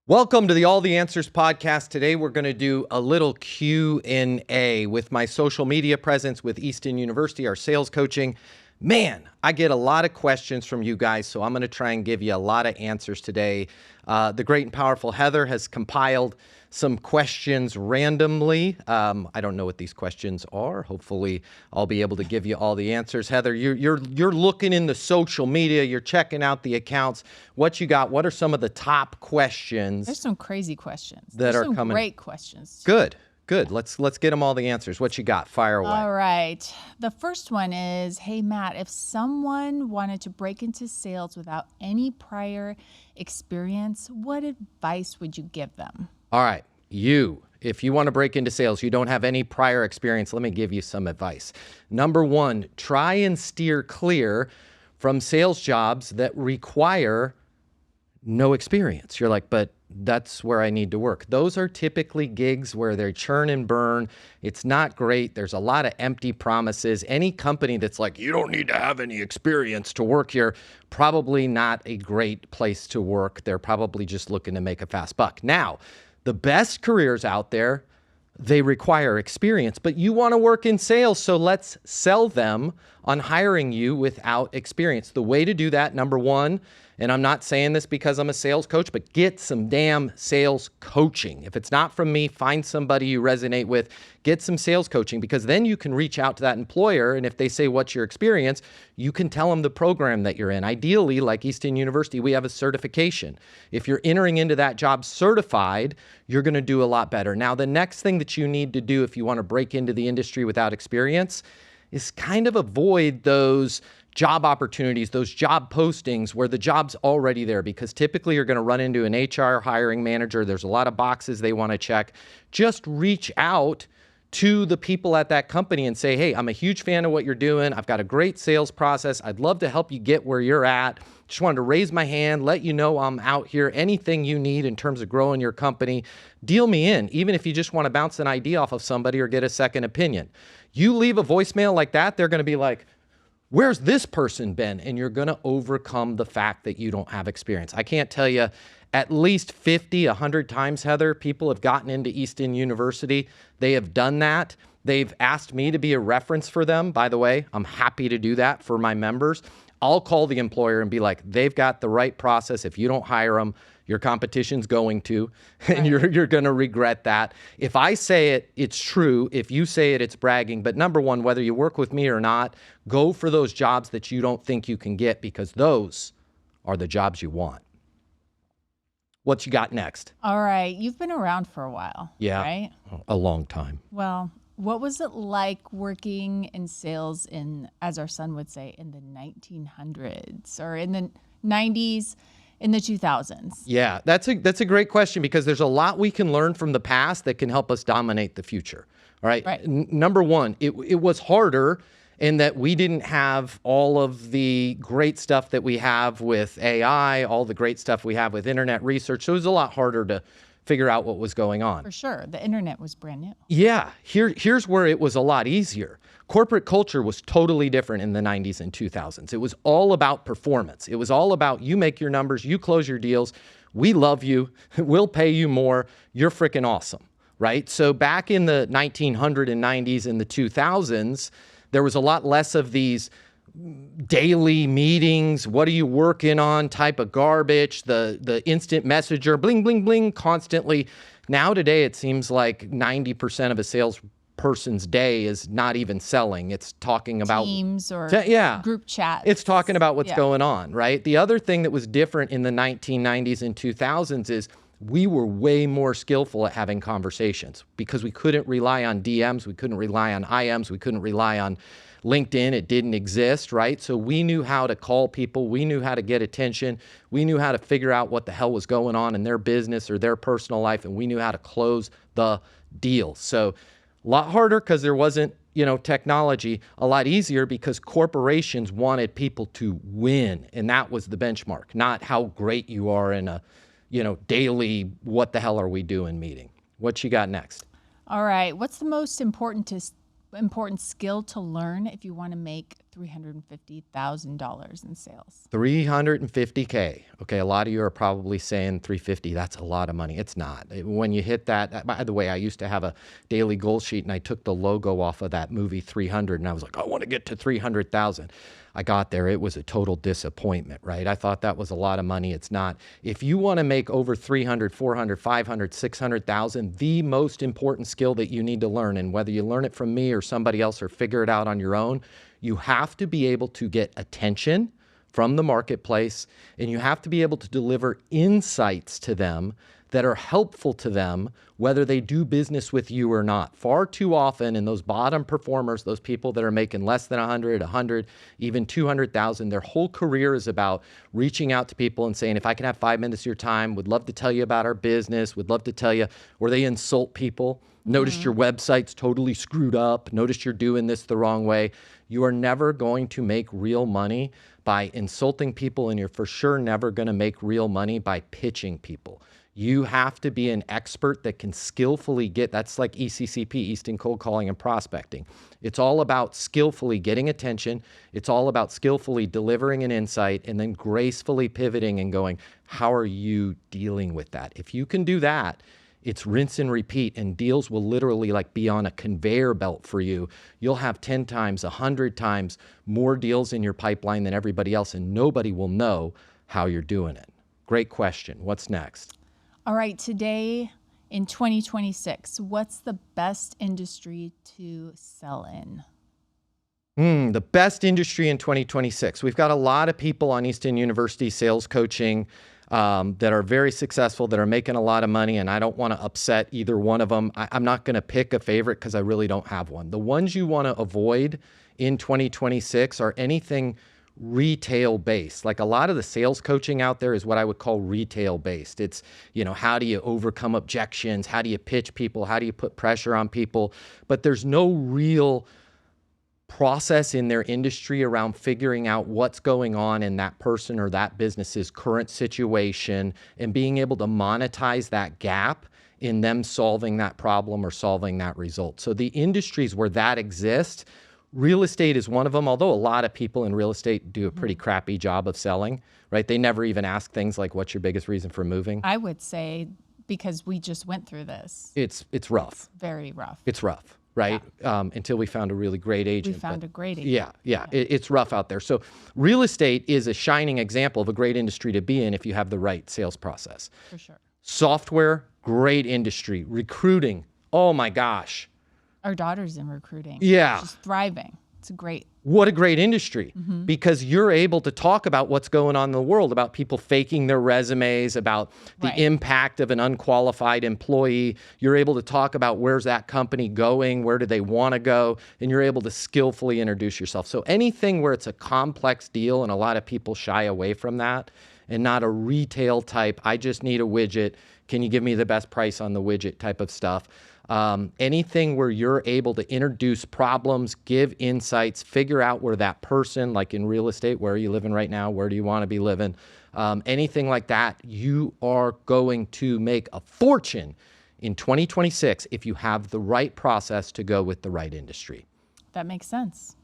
Welcome to the All the Answers podcast. Today we're going to do a little Q&A with my social media presence with Easton University, our sales coaching. Man, I get a lot of questions from you guys, so I'm going to try and give you a lot of answers today. The great and powerful Heather has compiled some questions randomly. I don't know what these questions are. Hopefully, I'll be able to give you all the answers. Heather, you're looking in the social media. You're checking out the accounts. What you got? What are some of the top questions? There's some crazy questions. There's some coming. Great questions. Good. Let's get them all the answers. What you got? Fire away. All right. The first one is, hey, Matt, if someone wanted to break into sales without any prior experience, what advice would you give them? All right. If you want to break into sales, you don't have any prior experience, let me give you some advice. Number one, try and steer clear from sales jobs that require no experience. You're like, but that's where I need to work. Those are typically gigs where they churn and burn. It's not great. There's a lot of empty promises. Any company that's like, you don't need to have any experience to work here, probably not a great place to work. They're probably just looking to make a fast buck. Now, the best careers out there, they require experience, but you want to work in sales, so let's sell them on hiring you without experience. The way to do that, number one, and I'm not saying this because I'm a sales coach, but get some damn sales coaching. If it's not from me, find somebody you resonate with, get some sales coaching, because then you can reach out to that employer, and if they say, what's your experience, you can tell them the program that you're in. Ideally, like Easton University, we have a certification. If you're entering into that job certified, you're going to do a lot better. Now, the next thing that you need to do if you want to break into the industry without experience is kind of avoid those job opportunities, those job postings where the job's already there, because typically you're going to run into an HR hiring manager. There's a lot of boxes they want to check. Just reach out to the people at that company and say, hey, I'm a huge fan of what you're doing. I've got a great sales process. I'd love to help you get where you're at. Just wanted to raise my hand, let you know I'm out here. Anything you need in terms of growing your company, deal me in, even if you just want to bounce an idea off of somebody or get a second opinion. You leave a voicemail like that, they're going to be like, where's this person been? And you're going to overcome the fact that you don't have experience. I can't tell you, at least 50, 100 times, Heather, people have gotten into Easton University. They have done that. They've asked me to be a reference for them. By the way, I'm happy to do that for my members. I'll call the employer and be like, they've got the right process. If you don't hire them, your competition's going to, and you're going to regret that. If I say it, it's true. If you say it, it's bragging. But number one, whether you work with me or not, go for those jobs that you don't think you can get, because those are the jobs you want. What you got next? All right. You've been around for a while. Yeah. Right? A long time. Well, what was it like working in sales in, as our son would say, in the 1900s or in the 90s? In the 2000s? Yeah, that's a great question, because there's a lot we can learn from the past that can help us dominate the future. All right. Number one, it was harder in that we didn't have all of the great stuff that we have with AI, all the great stuff we have with internet research. So it was a lot harder to figure out what was going on. For sure. The internet was brand new. Yeah. Here's where it was a lot easier. Corporate culture was totally different in the 90s and 2000s. It was all about performance. It was all about you make your numbers, you close your deals, we love you, we'll pay you more, you're freaking awesome, right? So back in the 1990s and the 2000s, there was a lot less of these daily meetings, what are you working on type of garbage, the instant messenger, bling, bling, bling, constantly. Now today, it seems like 90% of a salesperson's day is not even selling. It's talking about Teams or group chats. It's talking about what's going on, right? The other thing that was different in the 1990s and 2000s is we were way more skillful at having conversations, because we couldn't rely on DMs, we couldn't rely on IMs, we couldn't rely on LinkedIn. It didn't exist, right? So we knew how to call people. We knew how to get attention. We knew how to figure out what the hell was going on in their business or their personal life, and we knew how to close the deal. So a lot harder because there wasn't, technology. A lot easier because corporations wanted people to win, and that was the benchmark, not how great you are in a, daily what the hell are we doing meeting. What you got next? All right. What's the most important skill to learn if you want to make $350,000 in sales. 350K. Okay, a lot of you are probably saying 350, that's a lot of money. It's not. When you hit that, by the way, I used to have a daily goal sheet and I took the logo off of that movie 300 and I was like, I want to get to 300,000. I got there. It was a total disappointment, right? I thought that was a lot of money. It's not. If you want to make over 300, 400, 500, 600,000, the most important skill that you need to learn, and whether you learn it from me or somebody else or figure it out on your own, you have to be able to get attention from the marketplace, and you have to be able to deliver insights to them that are helpful to them, whether they do business with you or not. Far too often, in those bottom performers, those people that are making less than 100, even 200,000, their whole career is about reaching out to people and saying, if I can have 5 minutes of your time, would love to tell you about our business, would love to tell you, or they insult people. Notice your website's totally screwed up. Notice you're doing this the wrong way. You are never going to make real money by insulting people, and you're for sure never going to make real money by pitching people. You have to be an expert that can skillfully that's like ECCP, Easton Cold Calling and Prospecting. It's all about skillfully getting attention. It's all about skillfully delivering an insight and then gracefully pivoting and going, how are you dealing with that? If you can do that, it's rinse and repeat, and deals will literally like be on a conveyor belt for you. You'll have 10 times, 100 times more deals in your pipeline than everybody else, and nobody will know how you're doing it. Great question. What's next? All right, today in 2026, what's the best industry to sell in? The best industry in 2026. We've got a lot of people on Easton University sales coaching that are very successful, that are making a lot of money, and I don't want to upset either one of them. I'm not going to pick a favorite because I really don't have one. The ones you want to avoid in 2026 are anything retail based. Like a lot of the sales coaching out there is what I would call retail based. It's, how do you overcome objections? How do you pitch people? How do you put pressure on people? But there's no real process in their industry around figuring out what's going on in that person or that business's current situation and being able to monetize that gap in them solving that problem or solving that result. So the industries where that exists, real estate is one of them, although a lot of people in real estate do a pretty crappy job of selling, right? They never even ask things like, what's your biggest reason for moving? I would say, because we just went through this. It's rough. It's very rough. It's rough, right? Yeah. Until we found a really great agent. We found a great agent. Yeah. It's rough out there. So real estate is a shining example of a great industry to be in if you have the right sales process. For sure. Software, great industry. Recruiting, oh my gosh. Our daughter's in recruiting. Yeah. She's thriving. It's great. What a great industry, because you're able to talk about what's going on in the world, about people faking their resumes, about the impact of an unqualified employee. You're able to talk about where's that company going, where do they want to go, and you're able to skillfully introduce yourself. So anything where it's a complex deal, and a lot of people shy away from that, and not a retail type, I just need a widget, can you give me the best price on the widget type of stuff. Anything where you're able to introduce problems, give insights, figure out where that person, like in real estate, where are you living right now? Where do you want to be living? Anything like that, you are going to make a fortune in 2026 if you have the right process to go with the right industry. That makes sense.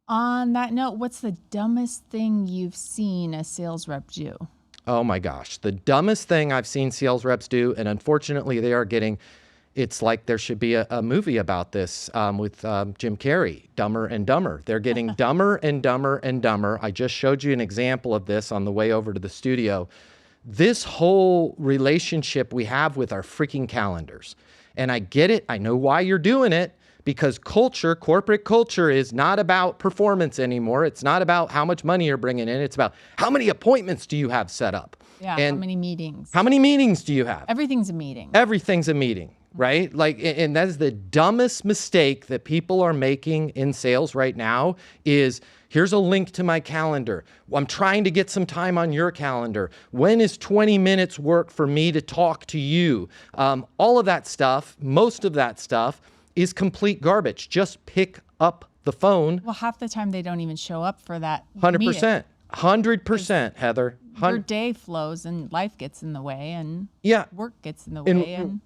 On that note, what's the dumbest thing you've seen a sales rep do? Oh my gosh, the dumbest thing I've seen sales reps do, and unfortunately they are getting, it's like there should be a movie about this with Jim Carrey, Dumber and Dumber. They're getting dumber and dumber and dumber. I just showed you an example of this on the way over to the studio. This whole relationship we have with our freaking calendars. And I get it. I know why you're doing it, because culture, corporate culture, is not about performance anymore. It's not about how much money you're bringing in. It's about how many appointments do you have set up? Yeah, and how many meetings? How many meetings do you have? Everything's a meeting. Everything's a meeting, right? Like, and that is the dumbest mistake that people are making in sales right now is, here's a link to my calendar. I'm trying to get some time on your calendar. When is 20 minutes work for me to talk to you? All of that stuff, most of that stuff is complete garbage. Just pick up the phone. Well, half the time they don't even show up for that 100%. meeting. 100%, Heather. Your day flows and life gets in the way and Yeah. work gets in the way. And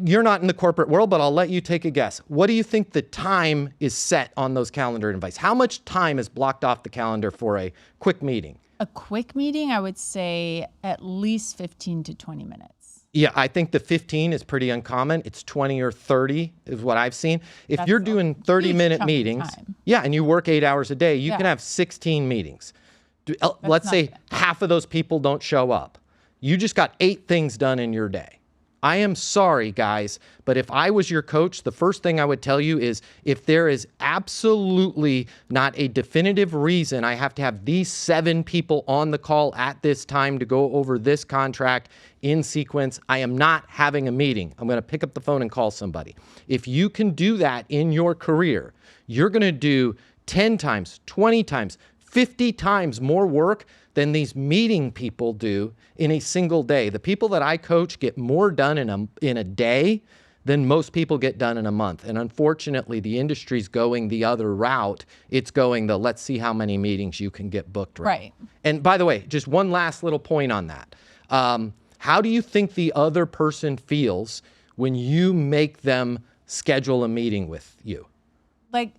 You're not in the corporate world, but I'll let you take a guess. What do you think the time is set on those calendar invites? How much time is blocked off the calendar for a quick meeting? a quick meeting, I would say at least 15 to 20 minutes. Yeah, I think the 15 is pretty uncommon. It's 20 or 30 is what I've seen. If That's you're a doing huge 30-minute chunk of meetings, time. yeah, and you work 8 hours a day, you can Yeah. have 16 meetings. Let's not say bad. half of those people don't show up. You just got 8 things done in your day. I am sorry, guys, but if I was your coach, the first thing I would tell you is if there is absolutely not a definitive reason I have to have these 7 people on the call at this time to go over this contract in sequence, I am not having a meeting. I'm going to pick up the phone and call somebody. If you can do that in your career, you're going to do 10 times, 20 times, 50 times more work than these meeting people do in a single day. The people that I coach get more done in a day than most people get done in a month. And unfortunately, the industry's going the other route. It's going the let's see how many meetings you can get booked. Right. And by the way, just one last little point on that. How do you think the other person feels when you make them schedule a meeting with you? Like,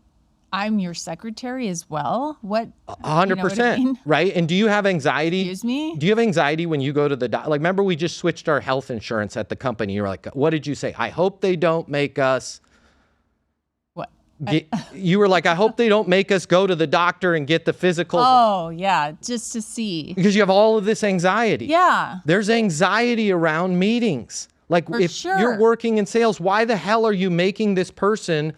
I'm your secretary as well. What? 100%, mean? right? And do you have anxiety? Excuse me? Do you have anxiety when you go to the like? Remember, we just switched our health insurance at the company. You were like, "What did you say?" I hope they don't make us. What? You were like, "I hope they don't make us go to the doctor and get the physical." Oh, yeah, just to see. Because you have all of this anxiety. Yeah. There's anxiety around meetings. Like For if sure. you're working in sales, why the hell are you making this person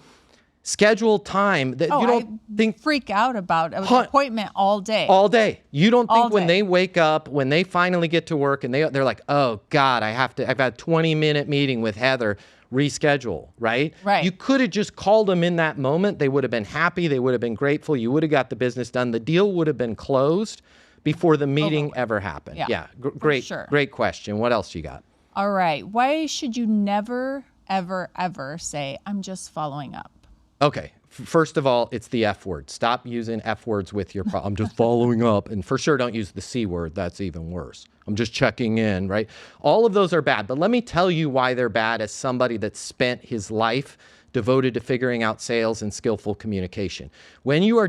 schedule time that you don't think freak out about an appointment all day. all day? You don't All think when day. they wake up, when they finally get to work and they're like, "Oh God, I've had a 20-minute meeting with Heather, reschedule," right? Right. You could have just called them in that moment. They would have been happy. They would have been grateful. You would have got the business done. The deal would have been closed before the meeting ever happened. Yeah, Great, sure. great question. What else you got? All right. Why should you never, ever, ever say, "I'm just following up"? Okay. First of all, it's the F word. Stop using F words with your I'm just following up. And for sure, don't use the C word. That's even worse. I'm just checking in, right? All of those are bad. But let me tell you why they're bad as somebody that spent his life devoted to figuring out sales and skillful communication. You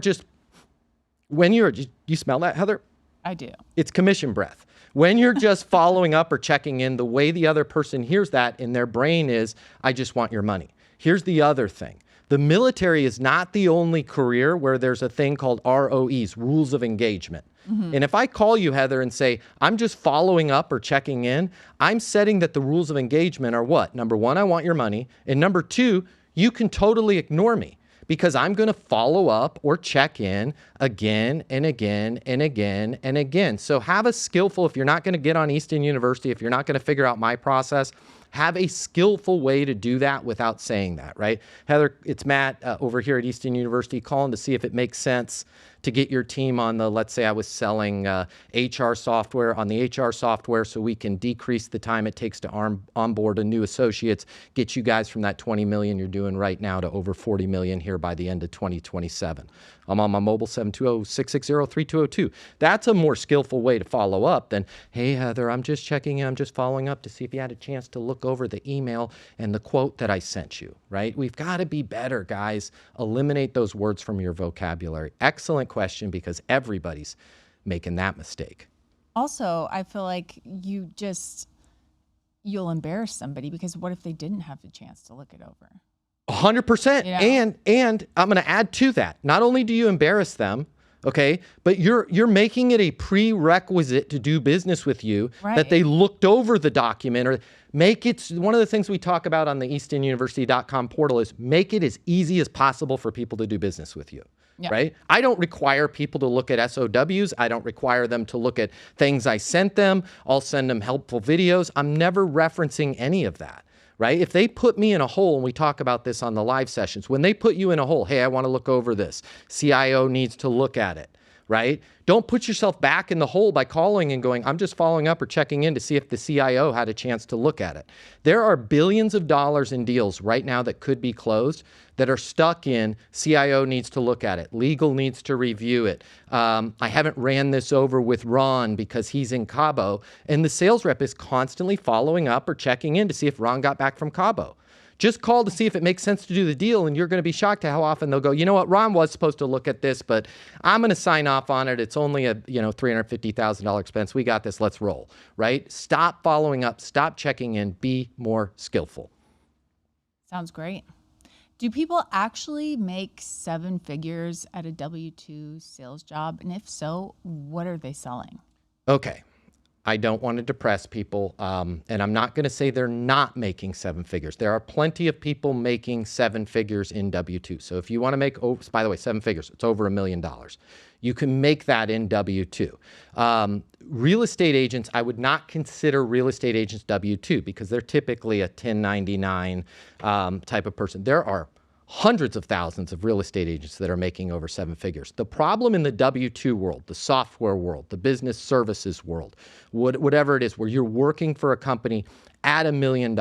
smell that, Heather? I do. It's commission breath. When you're just following up or checking in, the way the other person hears that in their brain is, I just want your money. Here's the other thing. The military is not the only career where there's a thing called ROEs, rules of engagement. And if I call you, Heather, and say, I'm just following up or checking in, I'm setting that the rules of engagement are what? Number one, I want your money. And number two, you can totally ignore me because I'm going to follow up or check in again and again and again and again. So have a skillful, if you're not going to get on Easton University, if you're not going to figure out my process, have a skillful way to do that without saying that, right? Heather, it's Matt over here at Easton University calling to see if it makes sense to get your team on the, let's say I was selling HR software, on the HR software so we can decrease the time it takes to onboard a new associates, get you guys from that 20 million you're doing right now to over 40 million here by the end of 2027. I'm on my mobile 720-660-3202. That's a more skillful way to follow up than, hey, Heather, I'm just checking in. I'm just following up to see if you had a chance to look over the email and the quote that I sent you, right? We've got to be better, guys. Eliminate those words from your vocabulary. Excellent question because everybody's making that mistake. Also, I feel like you'll embarrass somebody because what if they didn't have the chance to look it over? 100%. Yeah. And I'm going to add to that. Not only do you embarrass them, okay, but you're making it a prerequisite to do business with you that they looked over the document or make it. One of the things we talk about on the eastonuniversity.com portal is make it as easy as possible for people to do business with you. Yeah. Right? I don't require people to look at SOWs. I don't require them to look at things I sent them. I'll send them helpful videos. I'm never referencing any of that. Right? If they put me in a hole, and we talk about this on the live sessions, when they put you in a hole, hey, I want to look over this. CIO needs to look at it. right? Don't put yourself back in the hole by calling and going, I'm just following up or checking in to see if the CIO had a chance to look at it. There are billions of dollars in deals right now that could be closed that are stuck in CIO needs to look at it. Legal needs to review it. I haven't ran this over with Ron because he's in Cabo. And the sales rep is constantly following up or checking in to see if Ron got back from Cabo. Just call to see if it makes sense to do the deal, and you're going to be shocked at how often they'll go, you know what, Ron was supposed to look at this, but I'm going to sign off on it. It's only a $350,000 expense. We got this. Let's roll, right? Stop following up. Stop checking in. Be more skillful. Sounds great. Do people actually make 7 figures at a W-2 sales job? And if so, what are they selling? Okay. I don't want to depress people, and I'm not going to say they're not making 7 figures. There are plenty of people making 7 figures in W-2. So if you want to make, by the way, 7 figures, it's over $1 million. You can make that in W-2. Real estate agents, I would not consider real estate agents W-2 because they're typically a 1099 type of person. There are hundreds of thousands of real estate agents that are making over 7 figures. The problem in the W-2 world, the software world, the business services world, whatever it is, where you're working for a company at $1 million,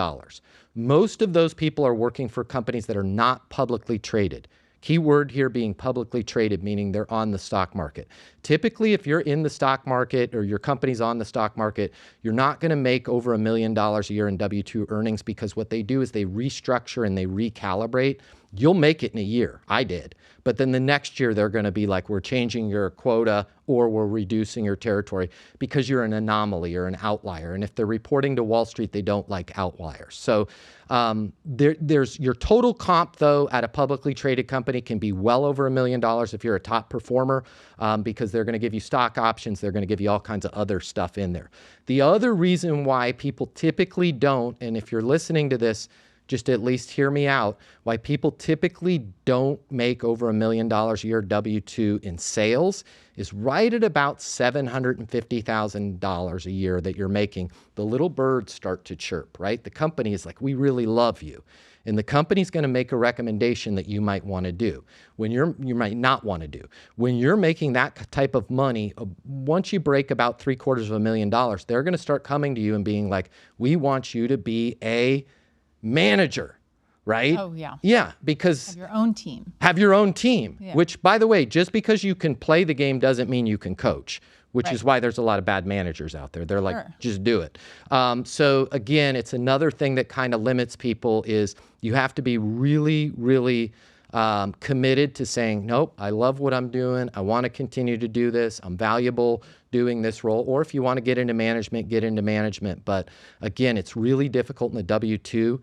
most of those people are working for companies that are not publicly traded. Key word here being publicly traded, meaning they're on the stock market. Typically, if you're in the stock market or your company's on the stock market, you're not going to make over $1 million a year in W-2 earnings because what they do is they restructure and they recalibrate. You'll make it in a year. I did. But then the next year, they're going to be like, we're changing your quota or we're reducing your territory because you're an anomaly or an outlier. And if they're reporting to Wall Street, they don't like outliers. So there's your total comp, though, at a publicly traded company can be well over $1 million if you're a top performer because they're going to give you stock options. They're going to give you all kinds of other stuff in there. The other reason why people typically don't, and if you're listening to this, just at least hear me out, why people typically don't make over $1 million a year W-2 in sales is right at about $750,000 a year that you're making. The little birds start to chirp, right? The company is like, we really love you. And the company's going to make a recommendation that you might want to do when you might not want to do. When you're making that type of money, once you break about $750,000, they're going to start coming to you and being like, we want you to be a manager, right? Oh, yeah. Yeah, because Have your own team. Have your own team, Yeah. which, by the way, just because you can play the game doesn't mean you can coach, which Right. is why there's a lot of bad managers out there. They're like, Sure. just do it. So again, it's another thing that kind of limits people is you have to be really, really committed to saying, nope, I love what I'm doing. I want to continue to do this. I'm valuable doing this role. Or if you want to get into management, get into management. But again, it's really difficult in the W-2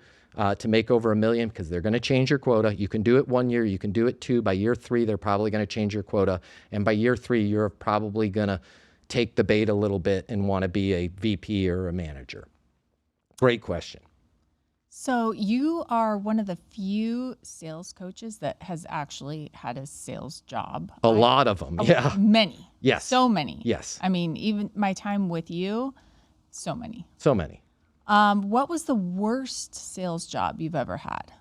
to make over $1 million because they're going to change your quota. You can do it 1 year, you can do it 2. By year 3, they're probably going to change your quota. And by year 3, you're probably going to take the bait a little bit and want to be a VP or a manager. Great question. So you are one of the few sales coaches that has actually had a sales job. A lot of them, yeah. Many. Yes. So many. Yes. I mean, even my time with you, so many. So many. What was the worst sales job you've ever had?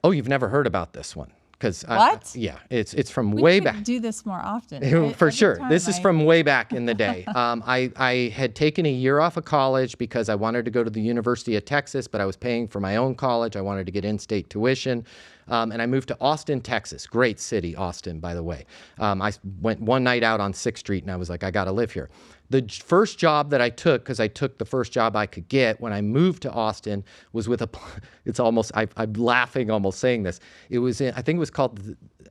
Oh, you've never heard about this one. What? Yeah, it's from We way should back. do this more often. For Every sure. time This is from way back in the day. I had taken a year off of college because I wanted to go to the University of Texas, but I was paying for my own college. I wanted to get in-state tuition. And I moved to Austin, Texas. Great city, Austin, by the way. I went one night out on 6th Street and I was like, I got to live here. The first job that I took, because I took the first job I could get when I moved to Austin, was with it's almost, I'm laughing almost saying this. It was I think it was called,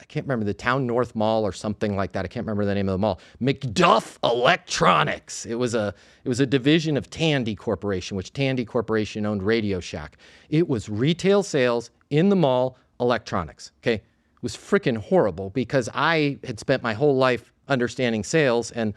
I can't remember, the Town North Mall or something like that. I can't remember the name of the mall. McDuff Electronics. It was a division of Tandy Corporation, which Tandy Corporation owned Radio Shack. It was retail sales in the mall, electronics, okay? It was freaking horrible because I had spent my whole life understanding sales and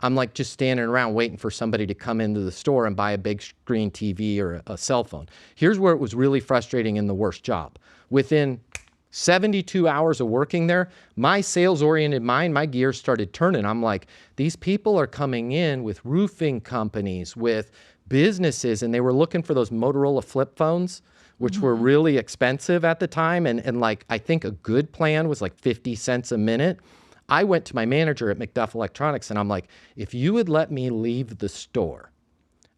I'm like just standing around waiting for somebody to come into the store and buy a big screen TV or a cell phone. Here's where it was really frustrating and the worst job. Within 72 hours of working there, my sales-oriented mind, my gears started turning. I'm like, these people are coming in with roofing companies, with businesses, and they were looking for those Motorola flip phones, which were really expensive at the time. And like, I think a good plan was like 50 cents a minute. I went to my manager at McDuff Electronics and I'm like, if you would let me leave the store,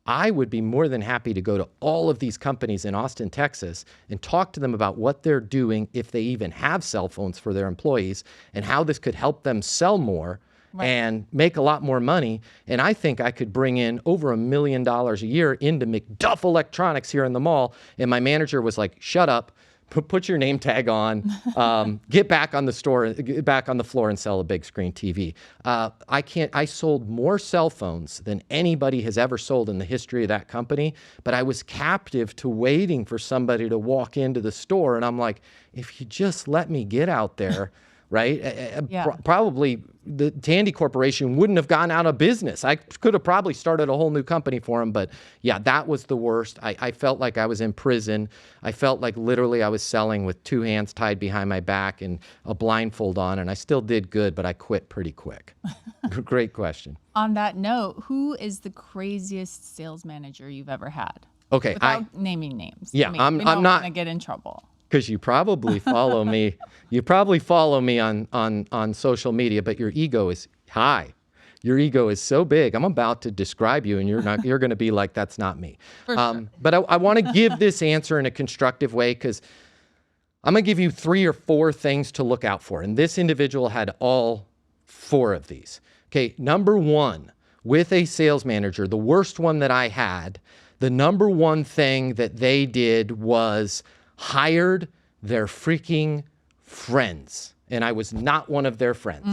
I would be more than happy to go to all of these companies in Austin, Texas, and talk to them about what they're doing, if they even have cell phones for their employees, and how this could help them sell more and make a lot more money. And I think I could bring in over $1 million a year into McDuff Electronics here in the mall. And my manager was like, shut up. Put your name tag on, get back on the floor and sell a big screen TV. I sold more cell phones than anybody has ever sold in the history of that company, but I was captive to waiting for somebody to walk into the store. And I'm like, if you just let me get out there, right? Probably the Tandy Corporation wouldn't have gone out of business. I could have probably started a whole new company for them, but yeah, that was the worst. I felt like I was in prison. I felt like literally I was selling with two hands tied behind my back and a blindfold on, and I still did good, but I quit pretty quick. Great question. On that note, who is the craziest sales manager you've ever had? Okay. Without naming names. Yeah, I mean, I'm not going to get in trouble. Because you probably follow me. You probably follow me on social media, but your ego is high. Your ego is so big. I'm about to describe you, and you're going to be like, that's not me. For sure. But I want to give this answer in a constructive way, because I'm going to give you 3 or 4 things to look out for. And this individual had all 4 of these. Okay, number 1, with a sales manager, the worst one that I had, the number 1 thing that they did was hired their freaking friends. And I was not one of their friends.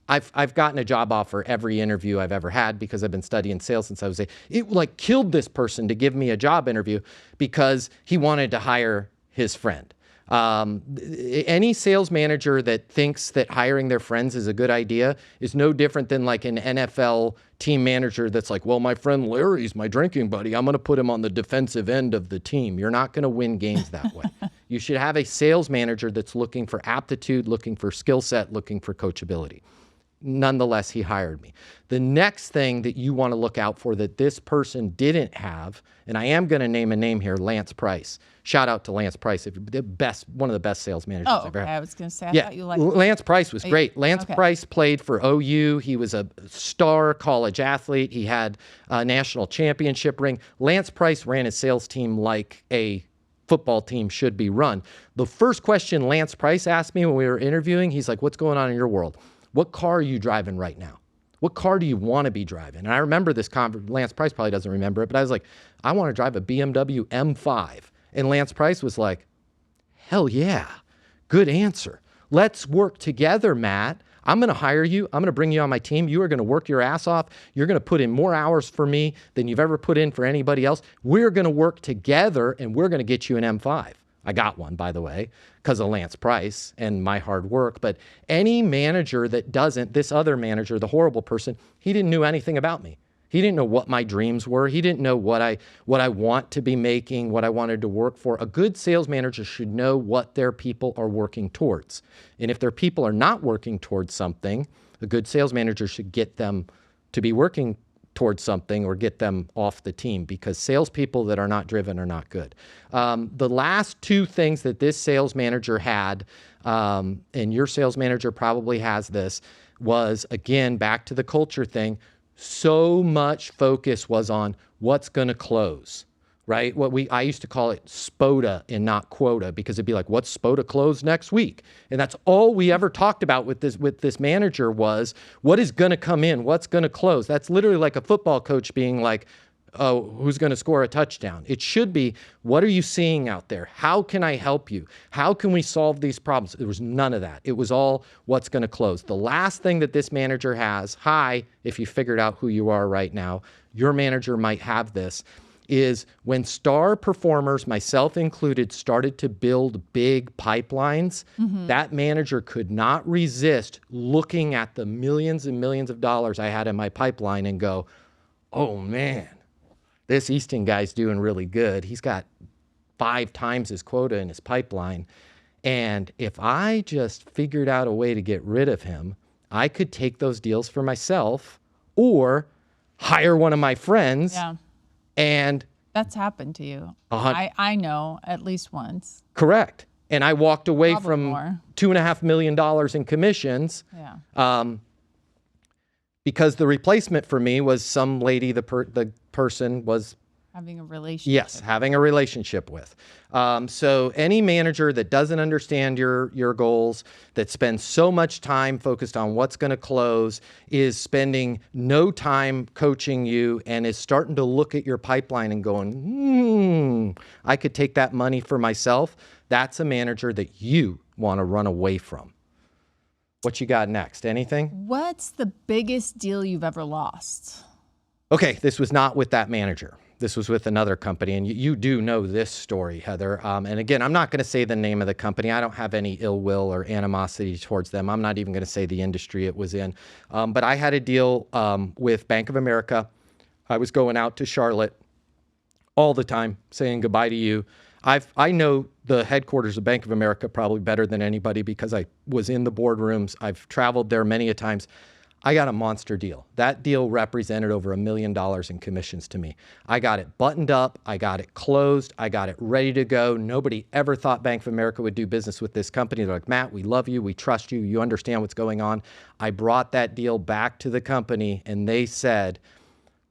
I've gotten a job offer every interview I've ever had because I've been studying sales since I was 8. It like killed this person to give me a job interview because he wanted to hire his friend. Any sales manager that thinks that hiring their friends is a good idea is no different than like an NFL team manager that's like, well, my friend Larry's my drinking buddy. I'm going to put him on the defensive end of the team. You're not going to win games that way. You should have a sales manager that's looking for aptitude, looking for skill set, looking for coachability. Nonetheless, he hired me. The next thing that you want to look out for that this person didn't have, and I am going to name a name here, Lance Price. Shout out to Lance Price, one of the best sales managers I've ever had. I was going to say, I thought you liked Lance Price was great. Lance Price played for OU. He was a star college athlete. He had a national championship ring. Lance Price ran his sales team like a football team should be run. The first question Lance Price asked me when we were interviewing, he's like, what's going on in your world? What car are you driving right now? What car do you want to be driving? And I remember this Lance Price probably doesn't remember it, but I was like, I want to drive a BMW M5. And Lance Price was like, hell yeah, good answer. Let's work together, Matt. I'm going to hire you. I'm going to bring you on my team. You are going to work your ass off. You're going to put in more hours for me than you've ever put in for anybody else. We're going to work together, and we're going to get you an M5. I got one, by the way, because of Lance Price and my hard work. But any manager that doesn't, this other manager, the horrible person, he didn't know anything about me. He didn't know what my dreams were. He didn't know what I want to be making, what I wanted to work for. A good sales manager should know what their people are working towards. And if their people are not working towards something, a good sales manager should get them to be working towards something or get them off the team, because salespeople that are not driven are not good. The last 2 things that this sales manager had, and your sales manager probably has this, was, again, back to the culture thing. So much focus was on what's going to close, right? I used to call it SPOTA and not quota, because it'd be like, what's SPOTA close next week? And that's all we ever talked about with this manager was what is going to come in, what's going to close. That's literally like a football coach being like, oh, who's going to score a touchdown? It should be, what are you seeing out there? How can I help you? How can we solve these problems? There was none of that. It was all what's going to close. The last thing that this manager has, if you figured out who you are right now, your manager might have this, is when star performers, myself included, started to build big pipelines, that manager could not resist looking at the millions and millions of dollars I had in my pipeline and go, oh man, this Easton guy's doing really good. He's got 5 times his quota in his pipeline. And if I just figured out a way to get rid of him, I could take those deals for myself or hire one of my friends. Yeah. And that's happened to you. I know at least once. Correct. And I walked away Probably from more. $2.5 million in commissions Yeah. because the replacement for me was some lady the person was, Having a relationship. yes, having a relationship with. So any manager that doesn't understand your goals, that spends so much time focused on what's going to close, is spending no time coaching you and is starting to look at your pipeline and going, I could take that money for myself. That's a manager that you want to run away from. What you got next? Anything? What's the biggest deal you've ever lost? Okay, this was not with that manager. This was with another company, and you do know this story, Heather. And again, I'm not going to say the name of the company. I don't have any ill will or animosity towards them. I'm not even going to say the industry it was in. But I had a deal with Bank of America. I was going out to Charlotte all the time, saying goodbye to you. I know the headquarters of Bank of America probably better than anybody because I was in the boardrooms. I've traveled there many a times. I got a monster deal. That deal represented over $1 million in commissions to me. I got it buttoned up. I got it closed. I got it ready to go. Nobody ever thought Bank of America would do business with this company. They're like, Matt, we love you. We trust you. You understand what's going on. I brought that deal back to the company and they said,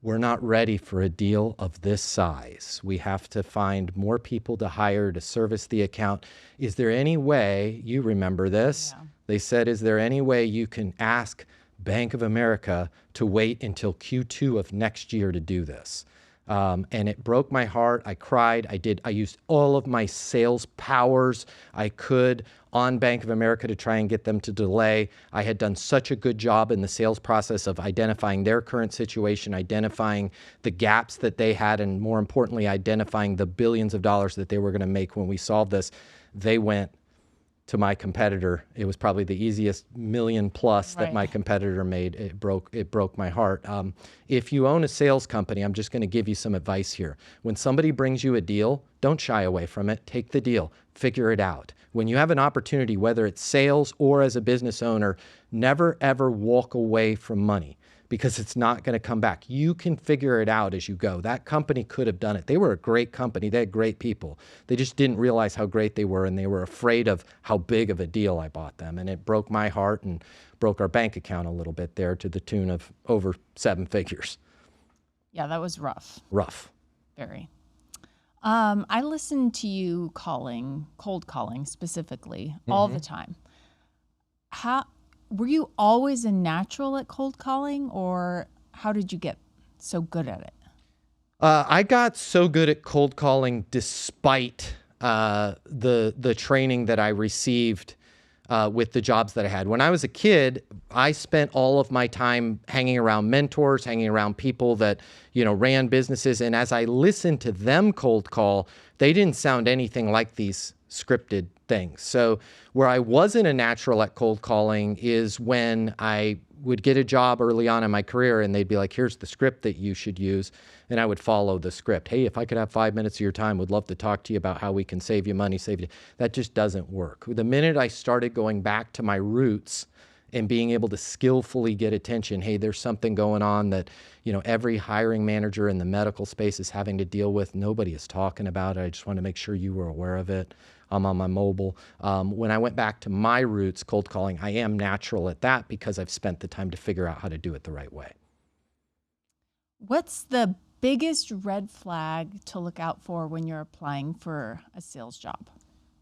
we're not ready for a deal of this size. We have to find more people to hire to service the account. Is there any way, you remember this? Yeah. They said, is there any way you can ask Bank of America to wait until Q2 of next year to do this? And it broke my heart. I cried. I used all of my sales powers I could on Bank of America to try and get them to delay. I had done such a good job in the sales process of identifying their current situation, identifying the gaps that they had, and more importantly, identifying the billions of dollars that they were going to make when we solved this. They went to my competitor. It was probably the easiest $1 million plus that my competitor made. It broke my heart. If you own a sales company, I'm just going to give you some advice here. When somebody brings you a deal, don't shy away from it. Take the deal. Figure it out. When you have an opportunity, whether it's sales or as a business owner, never ever walk away from money, because it's not going to come back. You can figure it out as you go. That company could have done it. They were a great company. They had great people. They just didn't realize how great they were, and they were afraid of how big of a deal I bought them. And it broke my heart and broke our bank account a little bit there to the tune of over 7 figures. Yeah, that was rough. Rough. Very. I listened to you cold calling specifically, all the time. Were you always a natural at cold calling, or how did you get so good at it? I got so good at cold calling despite the training that I received with the jobs that I had. When I was a kid, I spent all of my time hanging around mentors, hanging around people that, ran businesses. And as I listened to them cold call, they didn't sound anything like these scripted things. So where I wasn't a natural at cold calling is when I would get a job early on in my career and they'd be like, here's the script that you should use. And I would follow the script. Hey, if I could have 5 minutes of your time, would love to talk to you about how we can save you money, That just doesn't work. The minute I started going back to my roots and being able to skillfully get attention, hey, there's something going on that, every hiring manager in the medical space is having to deal with. Nobody is talking about it. I just want to make sure you were aware of it. I'm on my mobile. When I went back to my roots, cold calling, I am natural at that because I've spent the time to figure out how to do it the right way. What's the biggest red flag to look out for when you're applying for a sales job?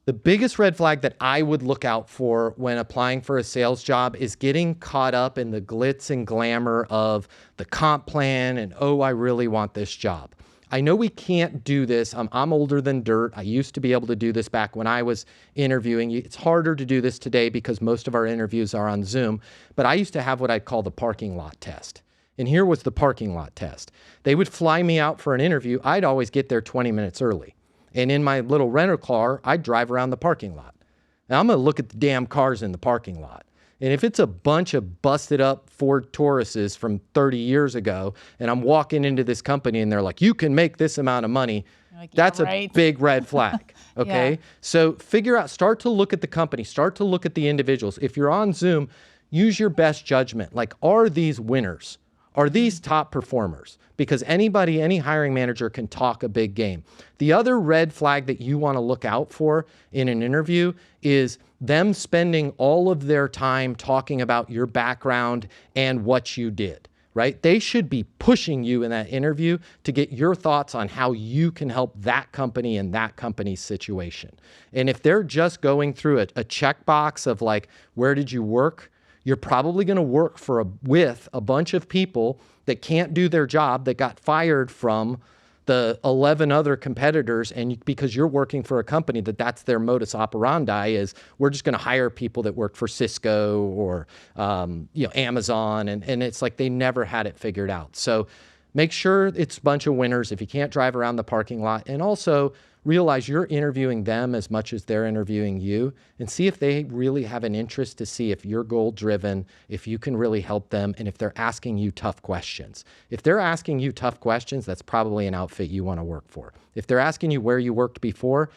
The biggest red flag that I would look out for when applying for a sales job is getting caught up in the glitz and glamour of the comp plan and, oh, I really want this job. I know we can't do this. I'm older than dirt. I used to be able to do this back when I was interviewing. It's harder to do this today because most of our interviews are on Zoom. But I used to have what I'd call the parking lot test. And here was the parking lot test. They would fly me out for an interview. I'd always get there 20 minutes early. And in my little rental car, I'd drive around the parking lot. Now I'm going to look at the damn cars in the parking lot. And if it's a bunch of busted up Ford Tauruses from 30 years ago, and I'm walking into this company and they're like, you can make this amount of money, like, that's a big red flag. Okay. Yeah. So start to look at the company, start to look at the individuals. If you're on Zoom, use your best judgment. Like, are these winners? Are these top performers? Because anybody, any hiring manager can talk a big game. The other red flag that you want to look out for in an interview is them spending all of their time talking about your background and what you did, right? They should be pushing you in that interview to get your thoughts on how you can help that company and that company's situation. And if they're just going through a checkbox of like, where did you work? You're probably going to work with a bunch of people that can't do their job, that got fired from the 11 other competitors, and because you're working for a company that's their modus operandi is we're just going to hire people that work for Cisco or Amazon, and it's like they never had it figured out. So make sure it's a bunch of winners if you can't drive around the parking lot, and also realize you're interviewing them as much as they're interviewing you, and see if they really have an interest to see if you're goal driven, if you can really help them, and if they're asking you tough questions. If they're asking you tough questions, that's probably an outfit you want to work for. If they're asking you where you worked before,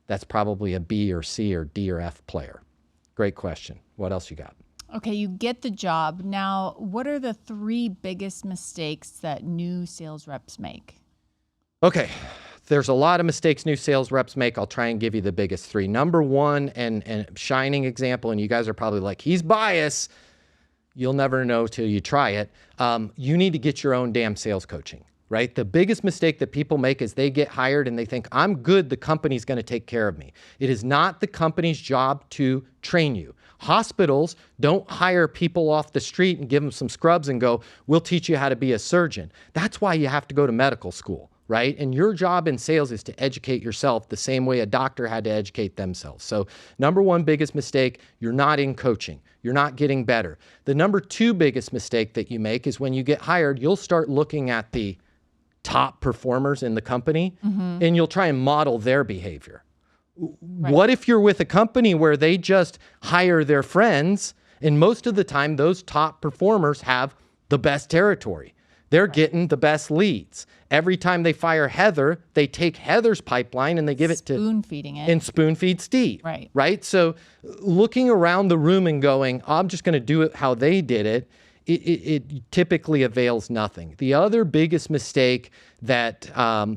that's probably a B or C or D or F player. Great question. What else you got? Okay, you get the job. Now, what are the 3 biggest mistakes that new sales reps make? Okay, there's a lot of mistakes new sales reps make. I'll try and give you the biggest 3. Number 1, and shining example, and you guys are probably like, he's biased. You'll never know till you try it. You need to get your own damn sales coaching, right? The biggest mistake that people make is they get hired and they think, I'm good, the company's going to take care of me. It is not the company's job to train you. Hospitals don't hire people off the street and give them some scrubs and go, we'll teach you how to be a surgeon. That's why you have to go to medical school, right? And your job in sales is to educate yourself the same way a doctor had to educate themselves. So number 1 biggest mistake, you're not in coaching. You're not getting better. The number 2 biggest mistake that you make is when you get hired, you'll start looking at the top performers in the company and you'll try and model their behavior. Right. What if you're with a company where they just hire their friends, and most of the time those top performers have the best territory? They're getting the best leads. Every time they fire Heather, they take Heather's pipeline and they give it to spoon-feeding it. And spoon-feed Steve. Right? So looking around the room and going, I'm just going to do it how they did it, it typically avails nothing. The other biggest mistake that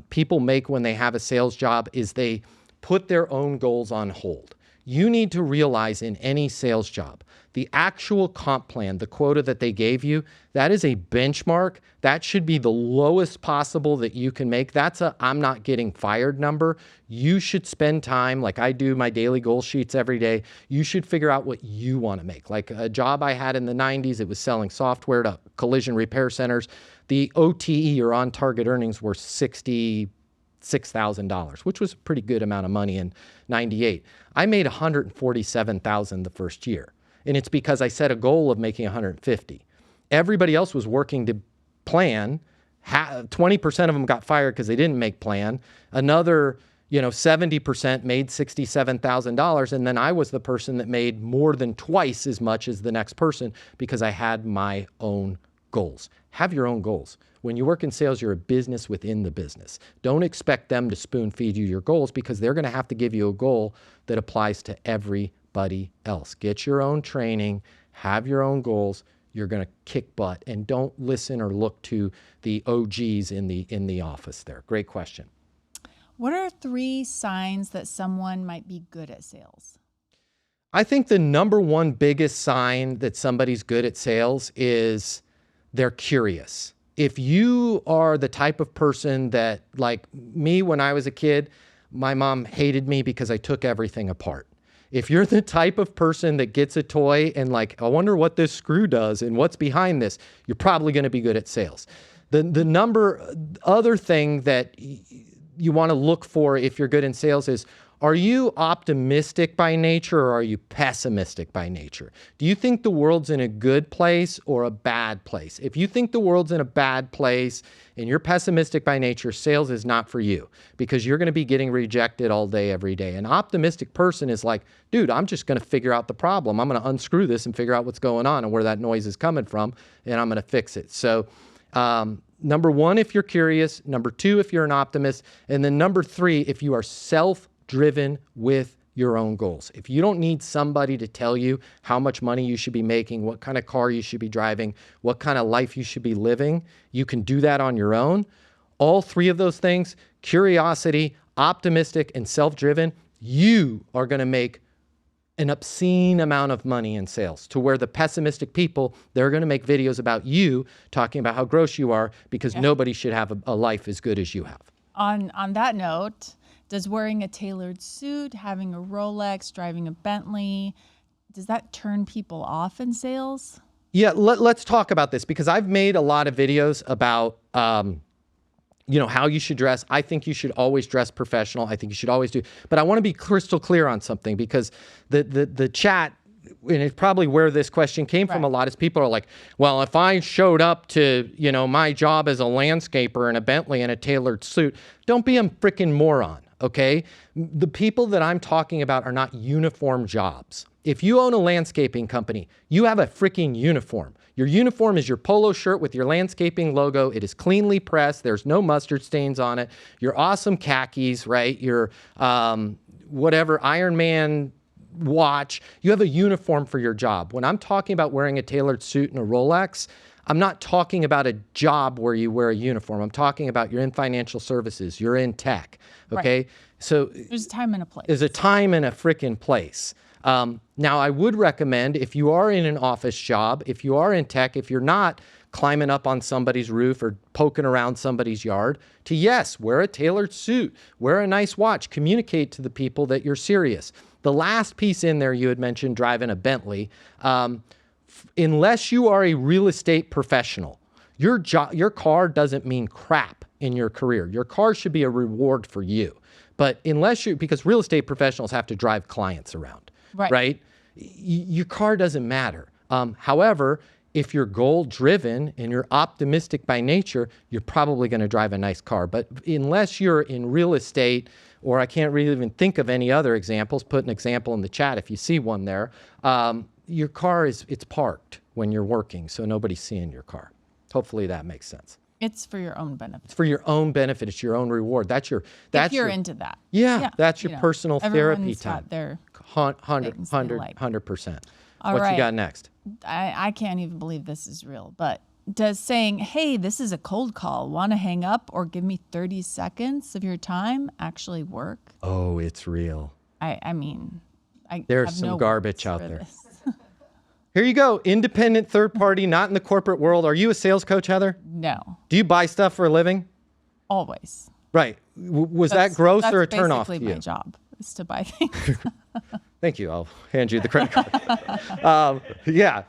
people make when they have a sales job is they put their own goals on hold. You need to realize in any sales job, the actual comp plan, the quota that they gave you, that is a benchmark. That should be the lowest possible that you can make. That's a I'm not getting fired number. You should spend time, like I do my daily goal sheets every day. You should figure out what you want to make. Like a job I had in the 90s, it was selling software to collision repair centers. The OTE, or on target earnings, were $66,000, which was a pretty good amount of money in 98. I made $147,000 the first year. And it's because I set a goal of making 150. Everybody else was working to plan. 20% of them got fired because they didn't make plan. Another, 70% made $67,000. And then I was the person that made more than twice as much as the next person because I had my own goals. Have your own goals. When you work in sales, you're a business within the business. Don't expect them to spoon feed you your goals because they're going to have to give you a goal that applies to everybody else. Get your own training, have your own goals. You're going to kick butt, and don't listen or look to the OGs in the office there. Great question. What are 3 signs that someone might be good at sales? I think the number 1 biggest sign that somebody's good at sales is they're curious. If you are the type of person that, like me when I was a kid, my mom hated me because I took everything apart. If you're the type of person that gets a toy and like, I wonder what this screw does and what's behind this, you're probably going to be good at sales. The other thing that you want to look for if you're good in sales is, are you optimistic by nature or are you pessimistic by nature? Do you think the world's in a good place or a bad place? If you think the world's in a bad place and you're pessimistic by nature, sales is not for you because you're going to be getting rejected all day, every day. An optimistic person is like, dude, I'm just going to figure out the problem. I'm going to unscrew this and figure out what's going on and where that noise is coming from, and I'm going to fix it. So, number 1, if you're curious. Number 2, if you're an optimist. And then number 3, if you are self-driven with your own goals. If you don't need somebody to tell you how much money you should be making, what kind of car you should be driving, what kind of life you should be living, you can do that on your own. All three of those things, curiosity, optimistic, and self-driven, you are going to make an obscene amount of money in sales, to where the pessimistic people, they're going to make videos about you talking about how gross you are, because nobody should have a life as good as you have. On that note, does wearing a tailored suit, having a Rolex, driving a Bentley, does that turn people off in sales? Yeah, let's talk about this, because I've made a lot of videos about how you should dress. I think you should always dress professional. I think you should always do. But I want to be crystal clear on something, because the chat, and it's probably where this question came from a lot, is people are like, well, if I showed up to, my job as a landscaper in a Bentley and a tailored suit, don't be a freaking moron, okay? The people that I'm talking about are not uniform jobs. If you own a landscaping company, you have a freaking uniform. Your uniform is your polo shirt with your landscaping logo. It is cleanly pressed. There's no mustard stains on it. Your awesome khakis, right? Your whatever Iron Man watch. You have a uniform for your job. When I'm talking about wearing a tailored suit and a Rolex, I'm not talking about a job where you wear a uniform. I'm talking about you're in financial services. You're in tech, okay? Right. So there's a time and a place. There's a time and a freaking place. Now, I would recommend, if you are in an office job, if you are in tech, if you're not climbing up on somebody's roof or poking around somebody's yard, to yes, wear a tailored suit, wear a nice watch, communicate to the people that you're serious. The last piece in there, you had mentioned driving a Bentley. Unless you are a real estate professional, your car doesn't mean crap in your career. Your car should be a reward for you. But because real estate professionals have to drive clients around. Right? Your car doesn't matter. However, if you're goal-driven and you're optimistic by nature, you're probably going to drive a nice car. But unless you're in real estate, or I can't really even think of any other examples, put an example in the chat if you see one there, your car it's parked when you're working, so nobody's seeing your car. Hopefully that makes sense. It's for your own benefit. It's for your own benefit. It's your own reward. If you're into that. Yeah, that's your personal therapy time. Got their 100%. What you got next? I can't even believe this is real, but does saying, hey, this is a cold call, want to hang up or give me 30 seconds of your time actually work? Oh, it's real. I mean, there's some garbage out there. Here you go. Independent third party, not in the corporate world. Are you a sales coach, Heather? No. Do you buy stuff for a living? Always. Right. Was that gross or a turnoff to you? That's basically my job, is to buy things. Thank you. I'll hand you the credit card.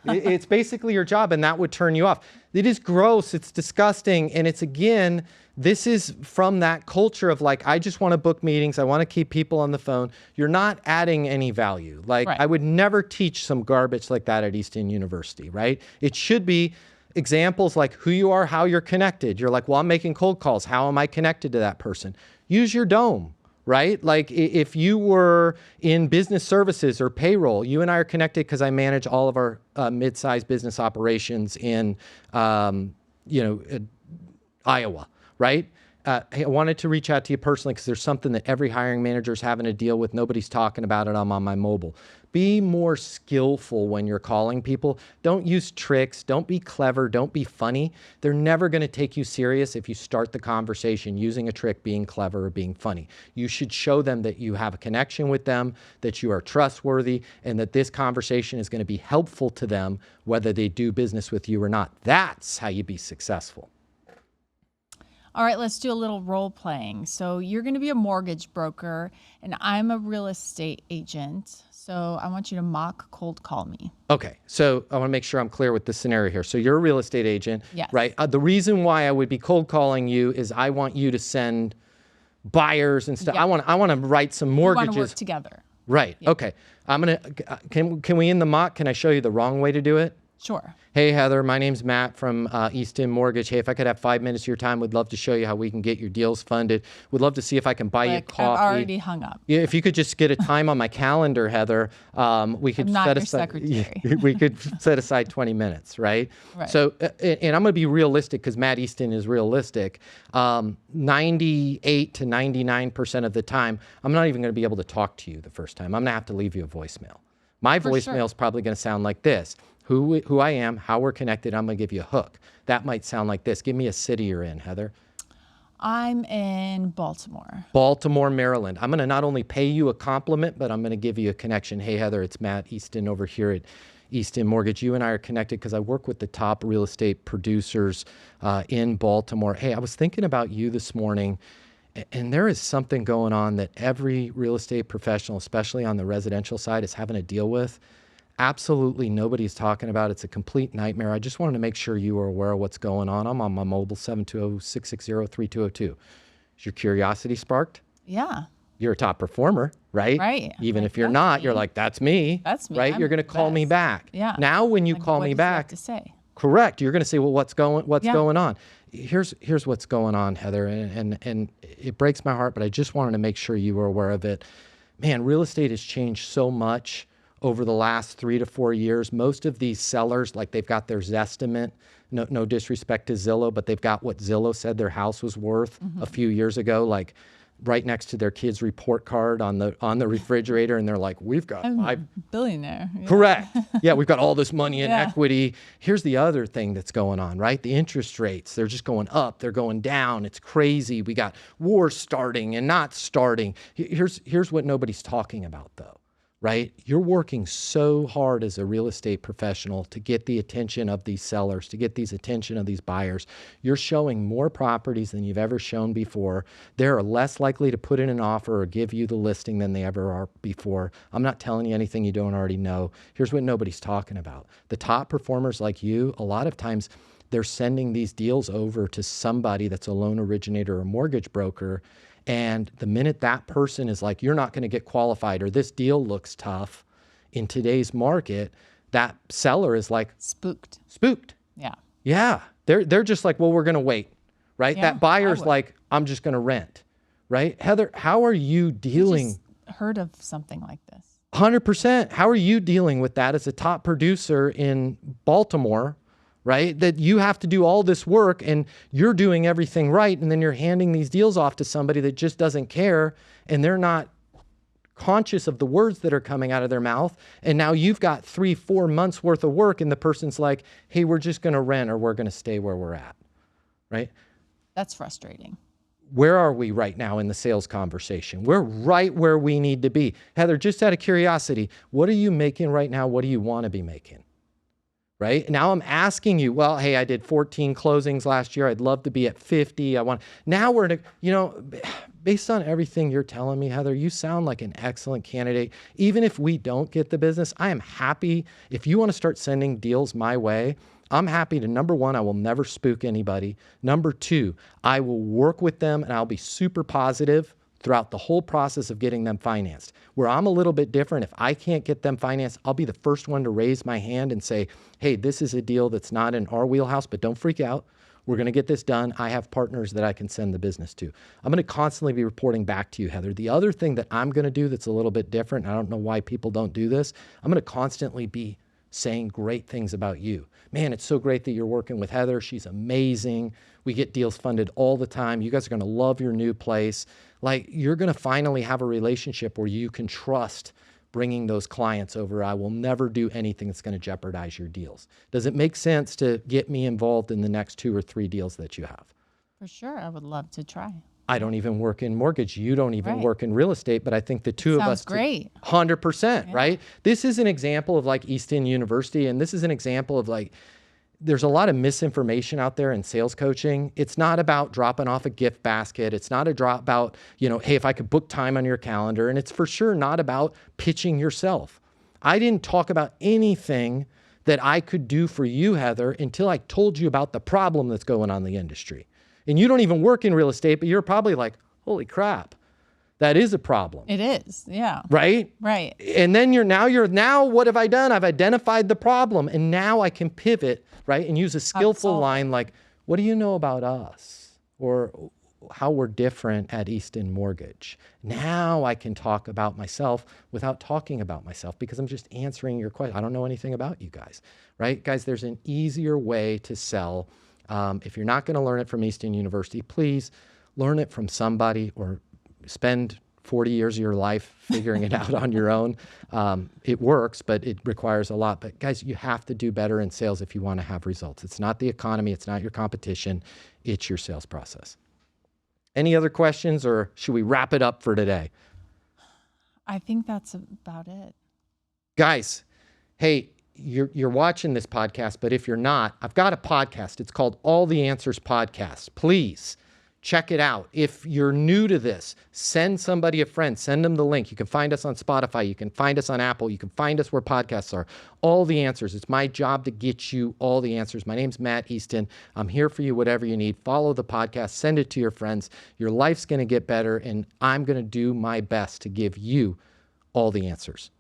It's basically your job, and that would turn you off. It is gross. It's disgusting. And it's, again, this is from that culture of like, I just want to book meetings. I want to keep people on the phone. You're not adding any value. Like, I would never teach some garbage like that at Easton University, right? It should be examples like who you are, how you're connected. You're like, well, I'm making cold calls. How am I connected to that person? Use your dome. Right? Like if you were in business services or payroll, you and I are connected because I manage all of our mid-sized business operations in, Iowa, right? Hey, I wanted to reach out to you personally because there's something that every hiring manager is having to deal with. Nobody's talking about it. I'm on my mobile. Be more skillful when you're calling people. Don't use tricks. Don't be clever. Don't be funny. They're never going to take you serious if you start the conversation using a trick, being clever, or being funny. You should show them that you have a connection with them, that you are trustworthy, and that this conversation is going to be helpful to them, whether they do business with you or not. That's how you be successful. All right, let's do a little role playing. So you're going to be a mortgage broker, and I'm a real estate agent. So I want you to mock cold call me. Okay, so I want to make sure I'm clear with the scenario here. So you're a real estate agent, right? The reason why I would be cold calling you is I want you to send buyers and stuff. I want to write some mortgages. We want to work together. Right. Yeah. Okay. I'm gonna. Can we in the mock? Can I show you the wrong way to do it? Sure. Hey, Heather, my name's Matt from Easton Mortgage. Hey, if I could have 5 minutes of your time, would love to show you how we can get your deals funded. Would love to see if I can buy you a Like, coffee. I've already hung up. Yeah, if you could just get a time on my calendar, Heather, we could I'm not set your aside. secretary. We could set aside 20 minutes, right? Right. So, and I'm going to be realistic because Matt Easton is realistic. 98 to 99% of the time, I'm not even going to be able to talk to you the first time. I'm going to have to leave you a voicemail. My voicemail is probably going to sound like this. Who I am, how we're connected, I'm going to give you a hook. That might sound like this. Give me a city you're in, Heather. I'm in Baltimore. Baltimore, Maryland. I'm going to not only pay you a compliment, but I'm going to give you a connection. Hey, Heather, it's Matt Easton over here at Easton Mortgage. You and I are connected because I work with the top real estate producers in Baltimore. Hey, I was thinking about you this morning, and there is something going on that every real estate professional, especially on the residential side, is having to deal with. Absolutely nobody's talking about. It's a complete nightmare. I just wanted to make sure you were aware of what's going on. I'm on my mobile, 720-660-3202. Is your curiosity sparked? Yeah. You're a top performer, right? Right. Even Like, if you're that's not, me. you're like, that's me. That's me. Right? I'm You're going to the call me best. back. Yeah. Now when you Like, call what me does he have back, to say? correct. You're going to say, well, what's Yeah. going on? Here's what's going on, Heather, and it breaks my heart, but I just wanted to make sure you were aware of it. Man, real estate has changed so much over the last 3 to 4 years. Most of these sellers, like they've got their Zestimate, no disrespect to Zillow, but they've got what Zillow said their house was worth a few years ago, like right next to their kid's report card on the refrigerator, and they're like, we've got I'm five. a billionaire. Yeah. Correct. Yeah, we've got all this money in Yeah. equity. Here's the other thing that's going on, right? The interest rates, they're just going up, they're going down. It's crazy. We got wars starting and not starting. Here's what nobody's talking about, though, right? You're working so hard as a real estate professional to get the attention of these sellers, to get these attention of these buyers. You're showing more properties than you've ever shown before. They're less likely to put in an offer or give you the listing than they ever are before. I'm not telling you anything you don't already know. Here's what nobody's talking about. The top performers like you, a lot of times they're sending these deals over to somebody that's a loan originator or mortgage broker. And the minute that person is like, you're not going to get qualified, or this deal looks tough in today's market, that seller is like Spooked. Yeah. Yeah. They're just like, well, we're going to wait, right? Yeah, that buyer's I would. like, I'm just going to rent, right? Heather, how are you dealing? Just heard of something like this. 100%. How are you dealing with that as a top producer in Baltimore, right? That you have to do all this work and you're doing everything right. And then you're handing these deals off to somebody that just doesn't care, and they're not conscious of the words that are coming out of their mouth. And now you've got 3-4 months worth of work, and the person's like, hey, we're just going to rent, or we're going to stay where we're at, right? That's frustrating. Where are we right now in the sales conversation? We're right where we need to be. Heather, just out of curiosity, what are you making right now? What do you want to be making? Right? Now I'm asking you, well, hey, I did 14 closings last year. I'd love to be at 50. Now we're in based on everything you're telling me, Heather, you sound like an excellent candidate. Even if we don't get the business, I am happy. If you want to start sending deals my way, I'm happy to, number one, I will never spook anybody. Number two, I will work with them and I'll be super positive throughout the whole process of getting them financed. Where I'm a little bit different, if I can't get them financed, I'll be the first one to raise my hand and say, hey, this is a deal that's not in our wheelhouse, but don't freak out. We're going to get this done. I have partners that I can send the business to. I'm going to constantly be reporting back to you, Heather. The other thing that I'm going to do that's a little bit different, and I don't know why people don't do this, I'm going to constantly be saying great things about you. Man, it's so great that you're working with Heather. She's amazing. We get deals funded all the time. You guys are going to love your new place. Like, you're going to finally have a relationship where you can trust bringing those clients over. I will never do anything that's going to jeopardize your deals. Does it make sense to get me involved in the next 2 or 3 deals that you have? For sure. I would love to try. I don't even work in mortgage. You don't even Right. work in real estate, but I think the two of us. Sounds great. 100%, Yeah. right? This is an example of like Easton University, and this is an example of like, there's a lot of misinformation out there in sales coaching. It's not about dropping off a gift basket. It's not about, hey, if I could book time on your calendar. And it's for sure not about pitching yourself. I didn't talk about anything that I could do for you, Heather, until I told you about the problem that's going on in the industry. And you don't even work in real estate, but you're probably like, holy crap, That is a problem. It is. Yeah. Right? Right. And then now what have I done? I've identified the problem, and now I can pivot, right? And use a skillful line like, what do you know about us? Or how we're different at Easton Mortgage. Now I can talk about myself without talking about myself because I'm just answering your question. I don't know anything about you guys, right? Guys, there's an easier way to sell. If you're not going to learn it from Easton University, please learn it from somebody or spend 40 years of your life figuring it out on your own. It works, but it requires a lot. But guys, you have to do better in sales if you want to have results. It's not the economy. It's not your competition. It's your sales process. Any other questions, or should we wrap it up for today? I think that's about it. Guys, hey, you're watching this podcast, but if you're not, I've got a podcast. It's called All the Answers Podcast. Please check it out. If you're new to this, send somebody a friend. Send them the link. You can find us on Spotify. You can find us on Apple. You can find us where podcasts are. All the Answers. It's my job to get you all the answers. My name's Matt Easton. I'm here for you, whatever you need. Follow the podcast. Send it to your friends. Your life's going to get better, and I'm going to do my best to give you all the answers.